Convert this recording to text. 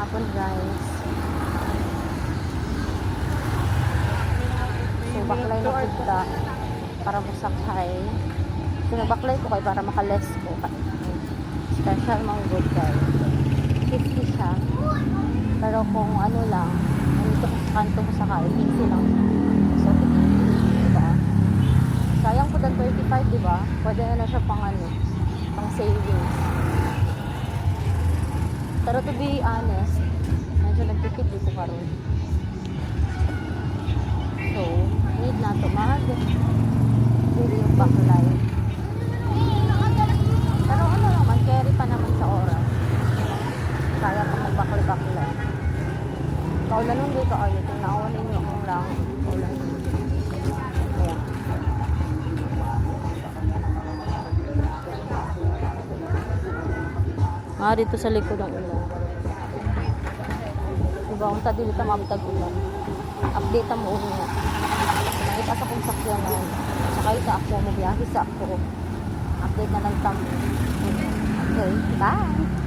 hapon guys. So baklay na punta para musakhay. So nabaklay ko kayo para makales ko. Special mga good guys. 50 siya. Pero kung ano lang, nandito ko sa kanto ko sakay, 50 lang. So, diba? Sayang po dan 35, diba? Pwede na siya pang ano, pang savings. Pero to be honest, medyo nagtitip dito karon. So, need na to bili yung baklay. Pero ano naman, carry pa naman sa oras. Kaya pa magbaklay-baklay. Kaulan nung dito kayo, tinawan ninyo ang lang. Kaulan. Ayan. Dito sa likod ng ulan. Diba, kung tadi dito mamatag ulan. Update ang mo niya. Nakita sa kong sakyanan. Sakay sa ako, mabiyahe sa ako. Update na lang kami. Okay, bye!